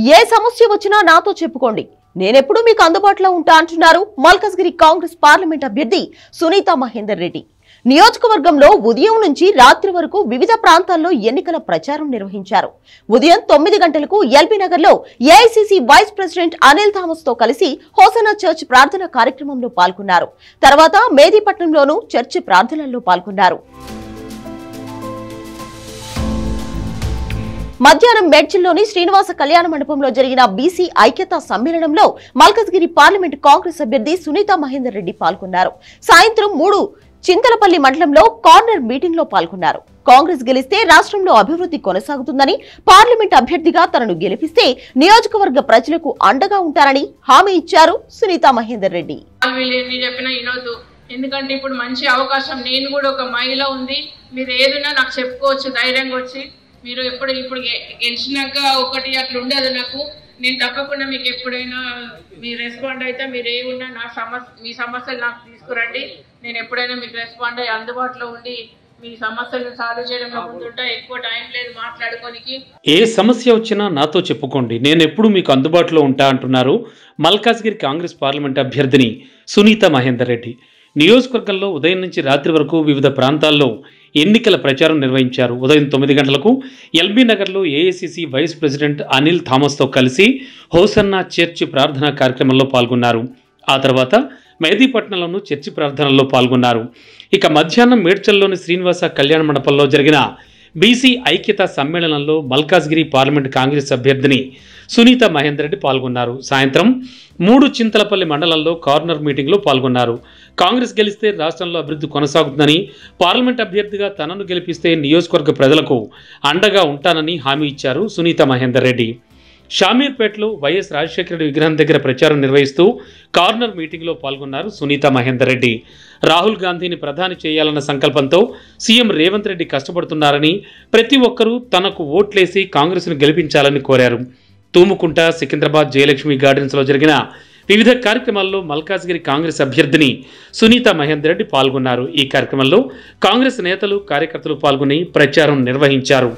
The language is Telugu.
ఏ సమస్య వచ్చినా నాతో చెప్పుకోండి, నేనెప్పుడు మీకు అందుబాటులో ఉంటా అంటున్నారు మల్కజ్గిరి కాంగ్రెస్ పార్లమెంట్ అభ్యర్థి సునీత మహేందర్ రెడ్డి. నియోజకవర్గంలో ఉదయం నుంచి రాత్రి వరకు వివిధ ప్రాంతాల్లో ఎన్నికల ప్రచారం నిర్వహించారు. ఉదయం 9 గంటలకు ఎల్బీ నగర్ లో AICC vice president Anil Thomas తో కలిసి హోసనా చర్చ్ ప్రార్థన కార్యక్రమంలో పాల్గొన్నారు. తర్వాత మేదీపట్నంలోనూ చర్చ్ ప్రార్థనల్లో పాల్గొన్నారు. మధ్యాహ్నం మేడ్చల్లోని శ్రీనివాస కళ్యాణ మండపంలో జరిగిన బీసీ ఐక్యతా సమ్మేళనంలో మల్కజ్గిరి పార్లమెంట్ కాంగ్రెస్ అభ్యర్థి సునీత మహేందర్ రెడ్డి పాల్గొన్నారు. సాయంత్రం 3 చింతలపల్లి మండలంలో కార్నర్ మీటింగ్ లో పాల్గొన్నారు. కాంగ్రెస్ గెలిస్తే రాష్ట్రంలో అభివృద్ధి కొనసాగుతుందని, పార్లమెంట్ అభ్యర్థిగా తనను గెలిపిస్తే నియోజకవర్గ ప్రజలకు అండగా ఉంటారని హామీ ఇచ్చారు సునీత మహేందర్ రెడ్డి. ఎందుకంటే ఇప్పుడు మంచి అవకాశం, నేను కూడా ఒక మహిళ ఉంది, మీరు ఏదైనా నాకు చెప్పుకోవచ్చు ధైర్యంగా వచ్చి. మీరు ఇప్పుడు గెలిచినాక ఒకటి అట్లా ఉండదు నాకు, నేను తప్పకుండా మీకు ఎప్పుడైనా మీరు రెస్పాండ్ అయితే మీరు ఏమున్నా మీ సమస్యలు నాకు తీసుకురండి. నేను ఎప్పుడైనా మీకు రెస్పాండ్ అయ్యి అందుబాటులో ఉండి మీ సమస్యలను సాల్వ్ చేయడంలో ముందుంటా. ఎక్కువ టైం లేదు మాట్లాడుకోనికి. ఏ సమస్య వచ్చినా నాతో చెప్పుకోండి, నేను ఎప్పుడు మీకు అందుబాటులో ఉంటా అంటున్నారు మల్కాజ్గిరి కాంగ్రెస్ పార్లమెంట్ అభ్యర్థిని సునీత మహేందర్ రెడ్డి. నియోజకవర్గంలో ఉదయం నుంచి రాత్రి వరకు వివిధ ప్రాంతాల్లో ఎన్నికల ప్రచారం నిర్వహించారు. ఉదయం 9 గంటలకు ఎల్బీ నగర్లో ఏఐసీసీ వైస్ ప్రెసిడెంట్ అనిల్ థామస్తో కలిసి హోసన్నా చర్చ్ ప్రార్థనా కార్యక్రమంలో పాల్గొన్నారు. ఆ తర్వాత మేదీపట్నంలోనూ చర్చి ప్రార్థనల్లో పాల్గొన్నారు. ఇక మధ్యాహ్నం మేడ్చల్లోని శ్రీనివాస కళ్యాణ మండపంలో జరిగిన బీసీ ఐక్యతా సమ్మేళనంలో మల్కాజ్గిరి పార్లమెంట్ కాంగ్రెస్ అభ్యర్థిని సునీత మహేందర్ రెడ్డి పాల్గొన్నారు. సాయంత్రం 3 చింతలపల్లి మండలంలో కార్నర్ మీటింగ్లో పాల్గొన్నారు. కాంగ్రెస్ గెలిస్తే రాష్ట్రంలో అభివృద్ధి కొనసాగుతుందని, పార్లమెంట్ అభ్యర్థిగా తనను గెలిపిస్తే నియోజకవర్గ ప్రజలకు అండగా ఉంటానని హామీ ఇచ్చారు సునీత మహేందర్ రెడ్డి. షామీర్పేటలో వైఎస్ రాజశేఖర రెడ్డి విగ్రహం దగ్గర ప్రచారం నిర్వహిస్తూ కార్నర్ మీటింగ్లో పాల్గొన్నారు సునీత మహేందర్ రెడ్డి. రాహుల్ గాంధీని ప్రధాని చేయాలన్న సంకల్పంతో సీఎం రేవంత్ రెడ్డి కష్టపడుతున్నారని, ప్రతి ఒక్కరూ తనకు ఓట్లేసి కాంగ్రెస్ను గెలిపించాలని కోరారు. తూముకుంట, సికింద్రాబాద్, జయలక్ష్మి గార్డెన్స్లో జరిగిన వివిధ కార్యక్రమాల్లో మల్కాజ్గిరి కాంగ్రెస్ అభ్యర్థిని సునీత మహేందర్ రెడ్డి పాల్గొన్నారు. ఈ కార్యక్రమంలో కాంగ్రెస్ నేతలు, కార్యకర్తలు పాల్గొని ప్రచారం నిర్వహించారు.